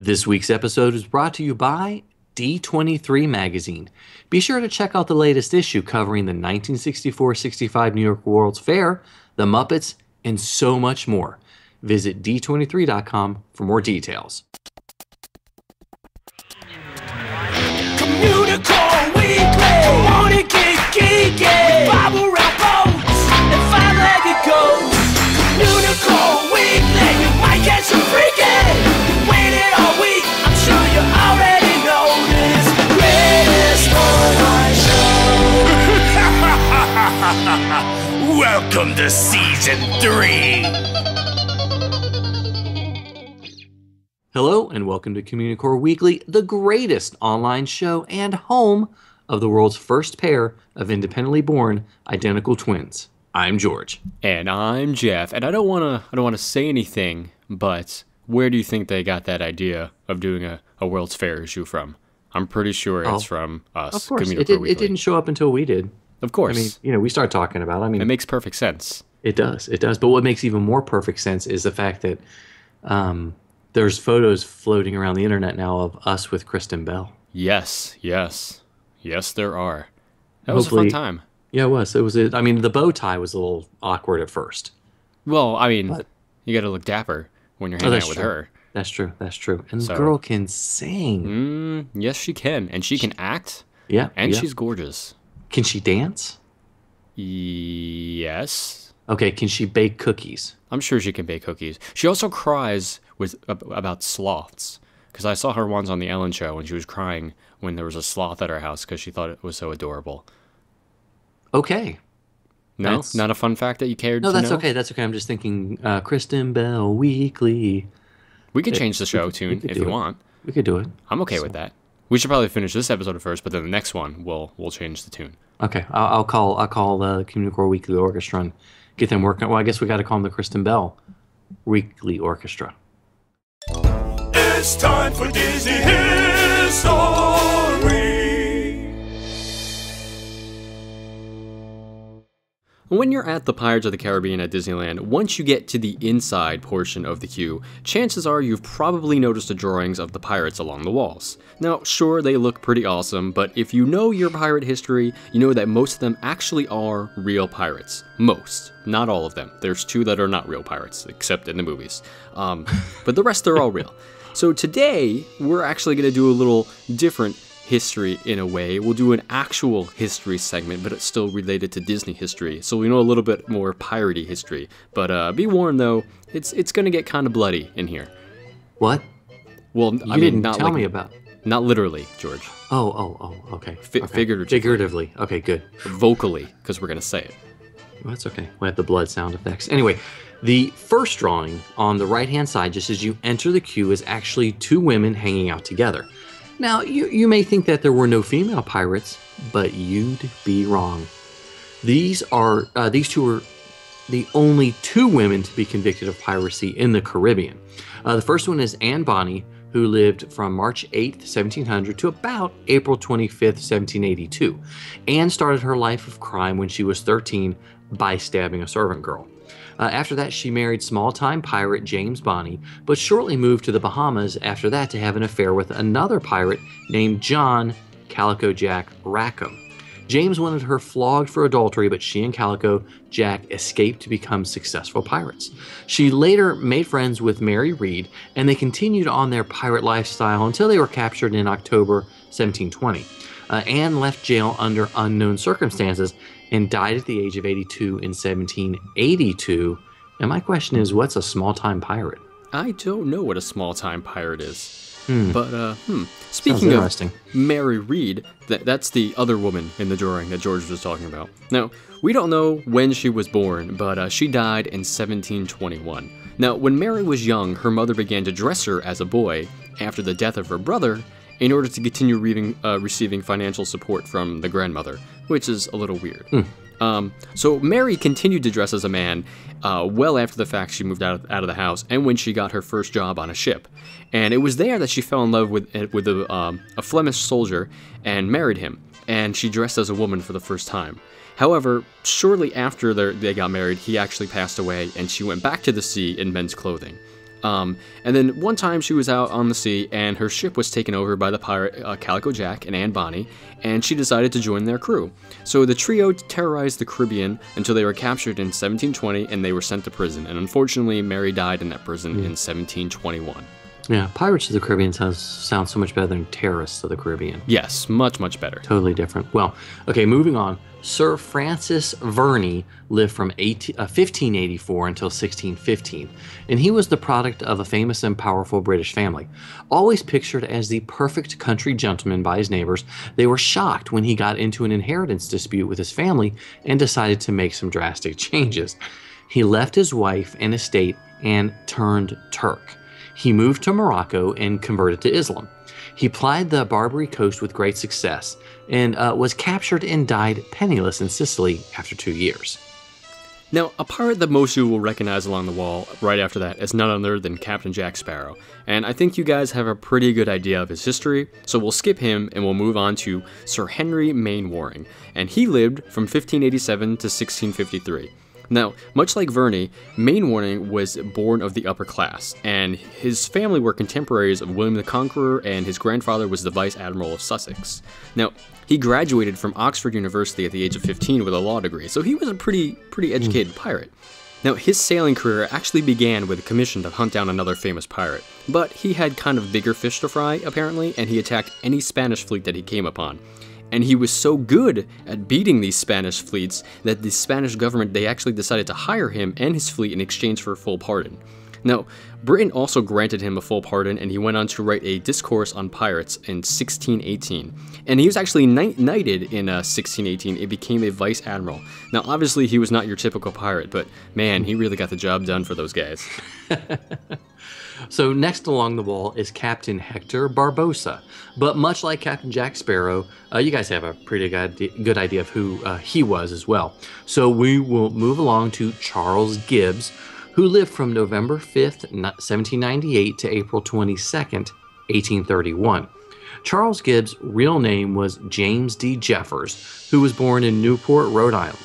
This week's episode is brought to you by D23 Magazine. Be sure to check out the latest issue covering the 1964-65 New York World's Fair, the Muppets, and so much more. Visit d23.com for more details. Communicore Weekly. Wanna get geeky? Bob around boats and five-legged goats. Communicore Weekly. You might get some freaky. Waiting all week. I'm sure you already know this. Greatest online show. Welcome to season 3. Hello and welcome to Communicore Weekly, the greatest online show and home of the world's first pair of independently born identical twins. I'm George. And I'm Jeff. And I don't want to say anything, but where do you think they got that idea of doing a World's Fair issue from? I'm pretty sure it's from us. Of course, it didn't show up until we did. Of course. I mean, we started talking about it. It makes perfect sense. It does. But what makes even more perfect sense is the fact that there's photos floating around the internet now of us with Kristen Bell. Yes, there are. That was a fun time. Yeah, it was. The bow tie was a little awkward at first. Well, you got to look dapper when you're hanging out with her. That's true. And the girl can sing. Yes, she can. And she can act. Yeah. And she's gorgeous. Can she dance? Yes. Okay, can she bake cookies? I'm sure she can bake cookies. She also cries about sloths. Because I saw her once on the Ellen Show and she was crying when there was a sloth at her house because she thought it was so adorable. Okay. No? Not a fun fact that you cared to know? No, that's okay. That's okay. I'm just thinking Kristen Bell Weekly. We could change the show tune if you want. We could do it. I'm okay with that. We should probably finish this episode first, but then the next one we'll change the tune. Okay. I'll call the Communicore Weekly Orchestra and get them working. Well, I guess we got to call them the Kristen Bell Weekly Orchestra. It's time for Disney History. When you're at the Pirates of the Caribbean at Disneyland, once you get to the inside portion of the queue, chances are you've probably noticed the drawings of the pirates along the walls. Now, sure, they look pretty awesome, but if you know your pirate history, you know that most of them actually are real pirates. Most. Not all of them. There's 2 that are not real pirates, except in the movies. But the rest are all real. So today, we're actually going to do a little different history in a way. We'll do an actual history segment, but it's still related to Disney history, so we know a little bit more piratey history. But be warned though, it's going to get kind of bloody in here. What? Well, you didn't tell me about. Not literally, George. Oh, okay. Figuratively. Okay, good. Vocally, because we're going to say it. Well, that's okay. We have the blood sound effects. Anyway, the first drawing on the right-hand side, just as you enter the queue, is actually 2 women hanging out together. Now, you may think that there were no female pirates, but you'd be wrong. These 2 are the only 2 women to be convicted of piracy in the Caribbean. The first one is Anne Bonny, who lived from March 8th, 1700 to about April 25th, 1782. Anne started her life of crime when she was 13 by stabbing a servant girl. After that, she married small-time pirate James Bonny, but shortly moved to the Bahamas after that to have an affair with another pirate named John Calico Jack Rackham. James wanted her flogged for adultery, but she and Calico Jack escaped to become successful pirates. She later made friends with Mary Read, and they continued on their pirate lifestyle until they were captured in October 1720. Anne left jail under unknown circumstances and died at the age of 82 in 1782. And my question is, what's a small-time pirate? I don't know what a small-time pirate is. But, speaking of Mary Read, that's the other woman in the drawing that George was talking about. Now, we don't know when she was born, but she died in 1721. Now, when Mary was young, her mother began to dress her as a boy after the death of her brother in order to continue receiving financial support from the grandmother, which is a little weird. So Mary continued to dress as a man well after the fact she moved out of the house and when she got her first job on a ship. And it was there that she fell in love with a Flemish soldier and married him. And she dressed as a woman for the first time. However, shortly after they got married, he actually passed away and she went back to the sea in men's clothing. And then one time she was out on the sea and her ship was taken over by the pirate Calico Jack and Anne Bonny, and she decided to join their crew. So the trio terrorized the Caribbean until they were captured in 1720 and they were sent to prison. And unfortunately, Mary died in that prison in 1721. Yeah, Pirates of the Caribbean sounds so much better than Terrorists of the Caribbean. Yes, much, much better. Totally different. Well, okay, moving on. Sir Francis Verney lived from 1584 until 1615, and he was the product of a famous and powerful British family. Always pictured as the perfect country gentleman by his neighbors, they were shocked when he got into an inheritance dispute with his family and decided to make some drastic changes. He left his wife and estate and turned Turk. He moved to Morocco and converted to Islam. He plied the Barbary coast with great success and was captured and died penniless in Sicily after 2 years. Now, a pirate that most of you will recognize along the wall right after that is none other than Captain Jack Sparrow. And I think you guys have a pretty good idea of his history, so we'll skip him and we'll move on to Sir Henry Mainwaring. And he lived from 1587 to 1653. Now, much like Verney, Mainwaring was born of the upper class, and his family were contemporaries of William the Conqueror, and his grandfather was the Vice Admiral of Sussex. Now, he graduated from Oxford University at the age of 15 with a law degree, so he was a pretty educated pirate. Now, his sailing career actually began with a commission to hunt down another famous pirate, but he had kind of bigger fish to fry, apparently, and he attacked any Spanish fleet that he came upon. And he was so good at beating these Spanish fleets that the Spanish government, they actually decided to hire him and his fleet in exchange for a full pardon. Now, Britain also granted him a full pardon, and he went on to write a discourse on pirates in 1618. And he was actually knighted in 1618. It became a vice admiral. Now, obviously, he was not your typical pirate, but man, he really got the job done for those guys. So next along the wall is Captain Hector Barbossa. But much like Captain Jack Sparrow, you guys have a pretty good idea of who he was as well. So we will move along to Charles Gibbs, who lived from November 5th, 1798 to April 22nd, 1831. Charles Gibbs' real name was James D. Jeffers, who was born in Newport, Rhode Island.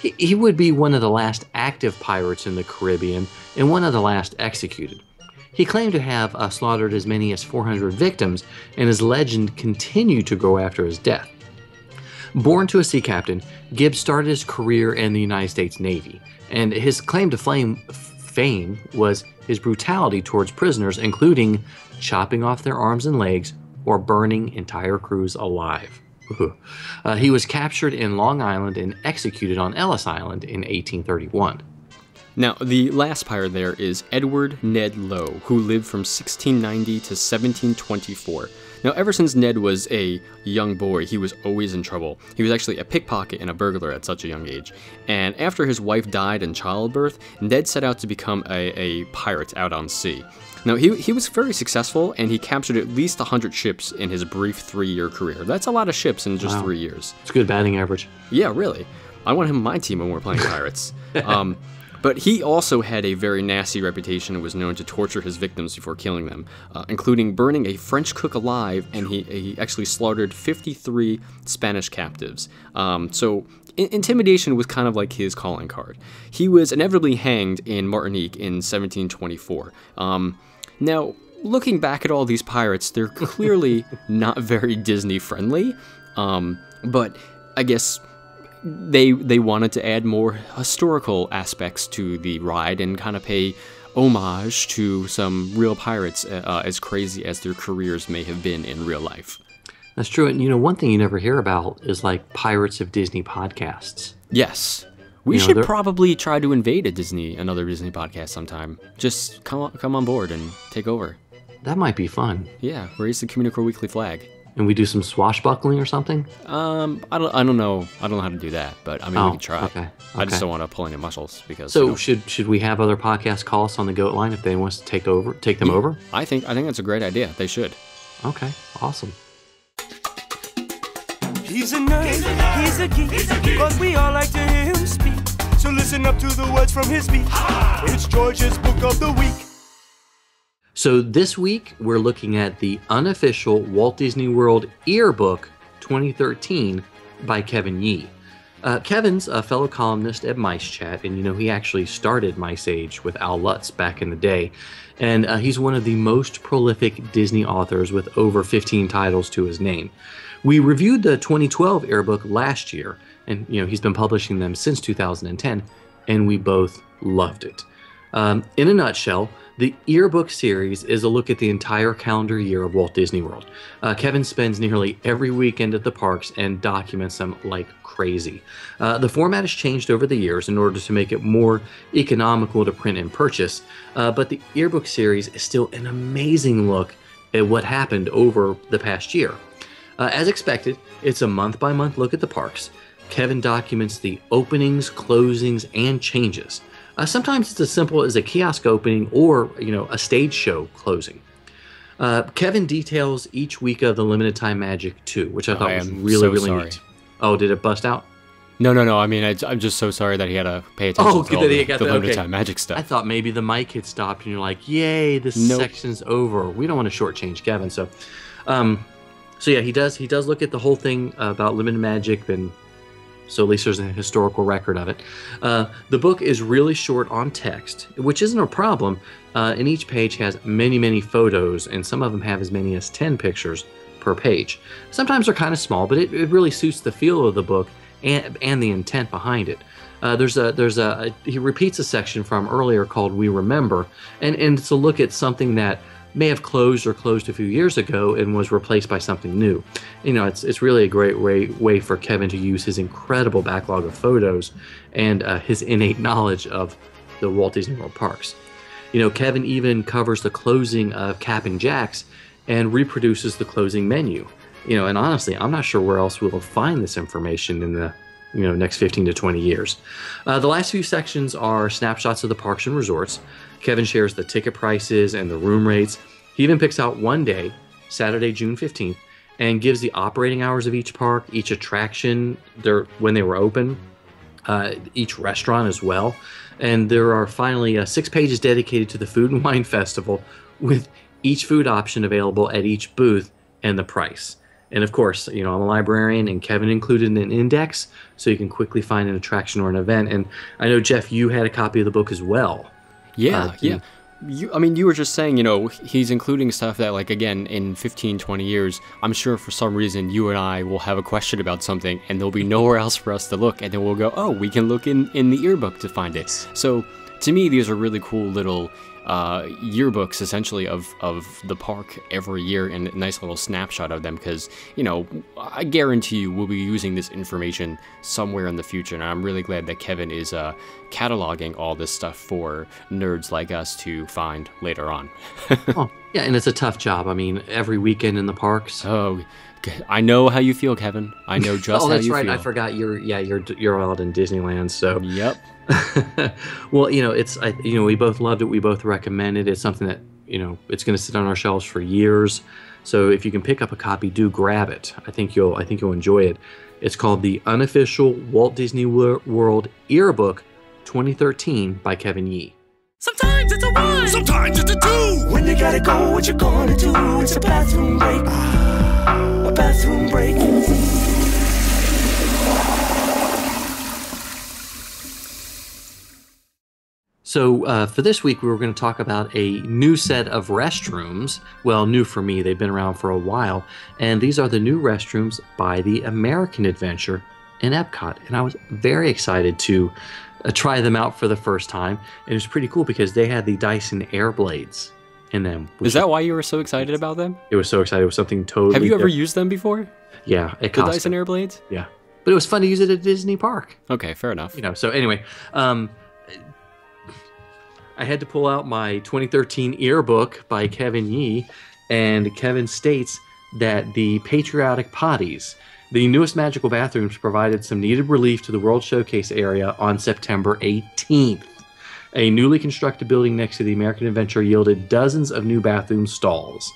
He would be one of the last active pirates in the Caribbean and one of the last executed. He claimed to have slaughtered as many as 400 victims, and his legend continued to grow after his death. Born to a sea captain, Gibbs started his career in the United States Navy, and his claim to fame was his brutality towards prisoners, including chopping off their arms and legs or burning entire crews alive. He was captured in Long Island and executed on Ellis Island in 1831. Now, the last pirate there is Edward Ned Lowe, who lived from 1690 to 1724. Now, ever since Ned was a young boy, he was always in trouble. He was actually a pickpocket and a burglar at such a young age. And after his wife died in childbirth, Ned set out to become a pirate out on sea. Now, he was very successful, and he captured at least 100 ships in his brief 3-year career. That's a lot of ships in just 3 years. It's a good batting average. Yeah, really. I want him on my team when we're playing pirates. But he also had a very nasty reputation and was known to torture his victims before killing them, including burning a French cook alive, and he actually slaughtered 53 Spanish captives. So intimidation was kind of like his calling card. He was inevitably hanged in Martinique in 1724. Now, looking back at all these pirates, they're clearly not very Disney-friendly, but I guess they wanted to add more historical aspects to the ride and kind of pay homage to some real pirates, as crazy as their careers may have been in real life. That's true. And one thing you never hear about is like Pirates of Disney podcasts. Yes. We should probably try to invade another Disney podcast sometime. Just come on board and take over. That might be fun. Yeah, raise the Communicore Weekly flag. And we do some swashbuckling or something? I don't know how to do that, but I mean we can try. Okay. I just don't want to pull any muscles because. So should we have other podcasts call us on the goat line if they want us to take them over? I think that's a great idea. They should. Okay, awesome. He's a nerd, he's a geek, but we all like to hear him speak. So listen up to the words from his speech. It's George's Book of the Week. So this week, we're looking at the Unofficial Walt Disney World Earbook 2013 by Kevin Yee. Kevin's a fellow columnist at Mice Chat, and he actually started Mice Age with Al Lutz back in the day. And he's one of the most prolific Disney authors with over 15 titles to his name. We reviewed the 2012 Earbook last year, and he's been publishing them since 2010, and we both loved it. In a nutshell, the Earbook series is a look at the entire calendar year of Walt Disney World. Kevin spends nearly every weekend at the parks and documents them like crazy. The format has changed over the years in order to make it more economical to print and purchase, but the Earbook series is still an amazing look at what happened over the past year. As expected, it's a month-by-month look at the parks. Kevin documents the openings, closings, and changes. Sometimes it's as simple as a kiosk opening or, a stage show closing. Kevin details each week of the Limited Time Magic 2, which I thought was really neat. Oh, did it bust out? No. I mean, I'm just so sorry that he had to pay attention to all the Limited Time Magic stuff. I thought maybe the mic had stopped and you're like, yay, this section's over. We don't want to shortchange Kevin. So yeah, he does look at the whole thing about Limited Magic, and so at least there's a historical record of it. The book is really short on text, which isn't a problem, and each page has many photos, and some of them have as many as 10 pictures per page. Sometimes they're kind of small, but it really suits the feel of the book and the intent behind it. He repeats a section from earlier called We Remember, and it's a look at something that may have closed a few years ago and was replaced by something new. It's really a great way for Kevin to use his incredible backlog of photos and his innate knowledge of the Walt Disney World parks. Kevin even covers the closing of Cap'n Jack's and reproduces the closing menu. And honestly, I'm not sure where else we'll find this information in the next 15 to 20 years. The last few sections are snapshots of the parks and resorts. Kevin shares the ticket prices and the room rates. He even picks out one day, Saturday, June 15th, and gives the operating hours of each park, each attraction, when they were open, each restaurant as well. And there are finally 6 pages dedicated to the Food and Wine Festival, with each food option available at each booth and the price. And of course, I'm a librarian, and Kevin included an index so you can quickly find an attraction or an event. And I know, Jeff, you had a copy of the book as well. Yeah. You were just saying, he's including stuff that, like, again, in 15, 20 years, I'm sure for some reason you and I will have a question about something and there'll be nowhere else for us to look. And then we'll go, oh, we can look in the Earbook to find it. So to me, these are really cool little yearbooks, essentially, of the park every year, and a nice little snapshot of them, because I guarantee you we'll be using this information somewhere in the future, and I'm really glad that Kevin is cataloging all this stuff for nerds like us to find later on. Oh, yeah, and it's a tough job. I mean, every weekend in the parks. Oh, I know how you feel, Kevin. I know just how you feel. Oh, that's right. I forgot you're out in Disneyland. So yep. Well, we both loved it. We both recommend it. It's something that it's going to sit on our shelves for years. So if you can pick up a copy, do grab it. I think you'll enjoy it. It's called the Unofficial Walt Disney World Earbook 2013 by Kevin Yee. Sometimes it's a 1, sometimes it's a 2. When you gotta go, what you gonna do? It's a bathroom break. A bathroom break. So for this week, we were going to talk about a new set of restrooms. Well, new for me. They've been around for a while. And these are the new restrooms by the American Adventure in Epcot. And I was very excited to try them out for the first time. And it was pretty cool because they had the Dyson Airblades in them. Is that why you were so excited about them? It was so excited. It was something totally Have you ever different. used them before? Yeah. The Dyson Airblades? Yeah. But it was fun to use it at Disney Park. Okay, fair enough. So anyway, I had to pull out my 2013 Earbook by Kevin Yee, and Kevin states that the patriotic potties, the newest magical bathrooms, provided some needed relief to the World Showcase area on September 18th. A newly constructed building next to the American Adventure yielded dozens of new bathroom stalls.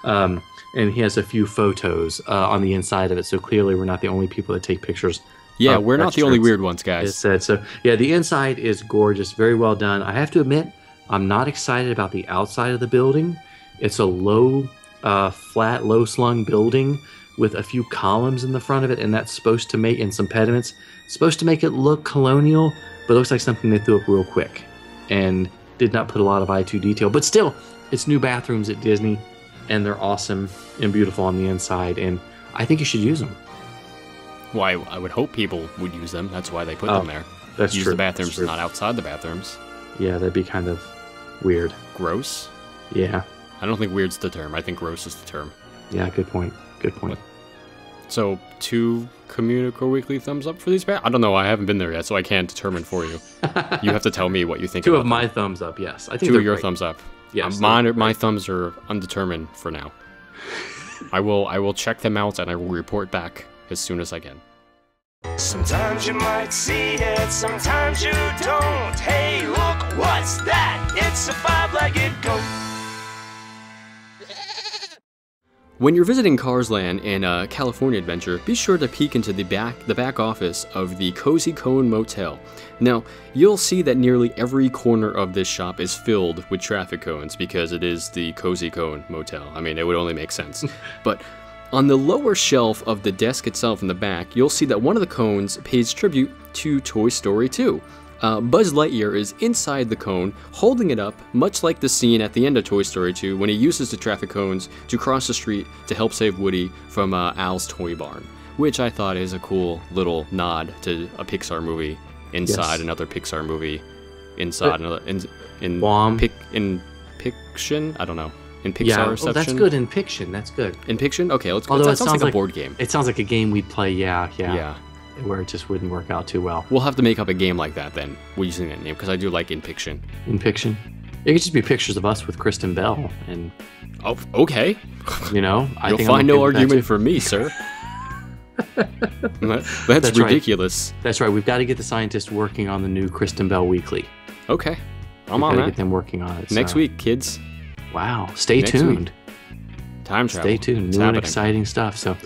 And he has a few photos on the inside of it, so clearly we're not the only people that take pictures. Yeah, we're not the only weird ones, guys. It said so. Yeah, the inside is gorgeous, very well done. I have to admit, I'm not excited about the outside of the building. It's a low, flat, low-slung building, with a few columns in the front of it, and that's supposed to make, and some pediments, supposed to make it look colonial, but it looks like something they threw up real quick and did not put a lot of eye to detail. But still, it's new bathrooms at Disney, and they're awesome and beautiful on the inside, and I think you should use them. Well, I would hope people would use them. That's why they put them there. That's use true. the bathrooms, not outside the bathrooms. Yeah, that'd be kind of weird. Gross? Yeah. I don't think weird's the term. I think gross is the term. Yeah, good point. Good point. So, 2 Communicore Weekly thumbs up for these I don't know. I haven't been there yet, so I can't determine for you. You have to tell me what you think. 2 of my thumbs up, yes. I think 2 of your great. thumbs up. Yes. My thumbs are undetermined for now. I will check them out and I will report back as soon as I can. Sometimes you might see it, sometimes you don't. Hey, look, what's that? It's a 5-legged goat. When you're visiting CarsLand in California Adventure, be sure to peek into the back office of the Cozy Cone Motel. Now, you'll see that nearly every corner of this shop is filled with traffic cones because it is the Cozy Cone Motel. I mean, it would only make sense. But on the lower shelf of the desk itself in the back, you'll see that one of the cones pays tribute to Toy Story 2. Buzz Lightyear is inside the cone, holding it up, much like the scene at the end of Toy Story 2 when he uses the traffic cones to cross the street to help save Woody from Al's Toy Barn, which I thought is a cool little nod to a Pixar movie inside another Pixar movie, inside another in Piction. I don't know. In Pixar section. That's good in Piction. That's good. In Piction? Okay, let's go. Although That sounds like a board game. It sounds like a game we'd play. Yeah. Where it just wouldn't work out too well. We'll have to make up a game like that then, using that name, because I do like In Piction. In Piction? It could just be pictures of us with Kristen Bell, and... Oh, okay. You know, You'll find no argument for me, sir. That's ridiculous. Right. That's right. We've got to get the scientists working on the new Kristen Bell Weekly. Okay. I'm on that. Got to get them working on it. Next week, kids. Wow. Stay tuned. Time travel. Stay tuned. New and exciting stuff. So...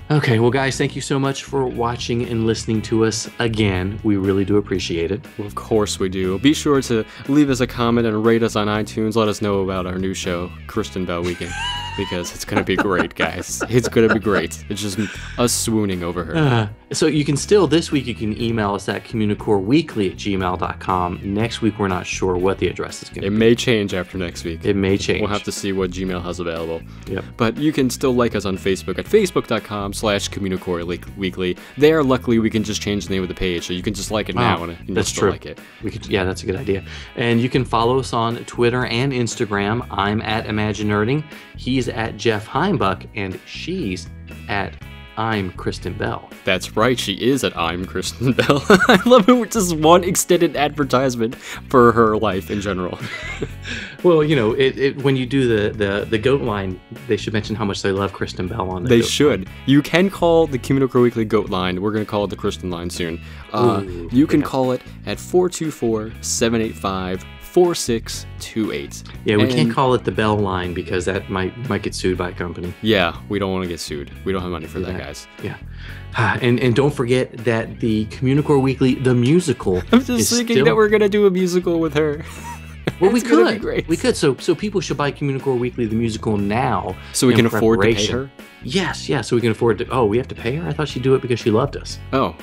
Okay, well, guys, thank you so much for watching and listening to us again. We really do appreciate it. Well, of course we do. Be sure to leave us a comment and rate us on iTunes. Let us know about our new show, Kristen Bell Weekend, because it's going to be great, guys. It's going to be great. It's just us swooning over her. So you can still, this week, you can email us at communicoreweekly@gmail.com. Next week, we're not sure what the address is going to be. It may change after next week. It may change. We'll have to see what Gmail has available. Yep. But you can still like us on Facebook at facebook.com/Communicore Weekly. There, luckily, we can just change the name of the page, so you can just like it now and you'll still like it. Yeah, that's a good idea. And you can follow us on Twitter and Instagram. I'm at ImagineNerding. He's at Jeff Heimbuck, and she's at I'm Kristen Bell. That's right, she is at I'm Kristen Bell. I love it with just one extended advertisement for her life in general. Well, you know, when you do the goat line, they should mention how much they love Kristen Bell on the They should. You can call the Communicore Weekly goat line. We're going to call it the Kristen line soon. You can call it at 424-785-4628. Yeah, we can't call it the Bell line because that might get sued by a company. Yeah, we don't want to get sued. We don't have money for that, guys. Yeah. And don't forget that the Communicore Weekly, the musical, I'm just thinking that we're going to do a musical with her. Well, we could. We could. So people should buy Communicore Weekly, the musical, now. So we can afford to pay her? Yes, yeah. So we can afford to. Oh, we have to pay her? I thought she'd do it because she loved us. Oh.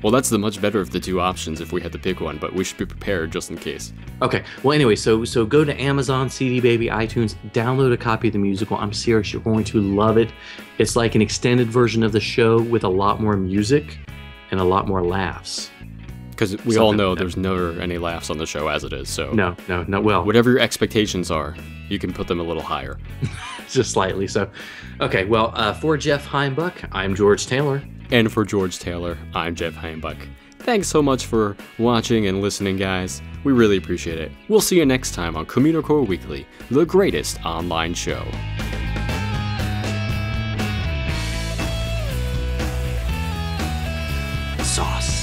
Well, that's the much better of the two options if we had to pick one, but we should be prepared just in case. Okay. Well, anyway, so go to Amazon, CD Baby, iTunes, download a copy of the musical. I'm serious. You're going to love it. It's like an extended version of the show with a lot more music and a lot more laughs. Because we all know there's never any laughs on the show as it is, so... No, well... Whatever your expectations are, you can put them a little higher. Just slightly, so... Okay, well, for Jeff Heimbuck, I'm George Taylor. And for George Taylor, I'm Jeff Heimbuck. Thanks so much for watching and listening, guys. We really appreciate it. We'll see you next time on Communicore Weekly, the greatest online show. Sauce.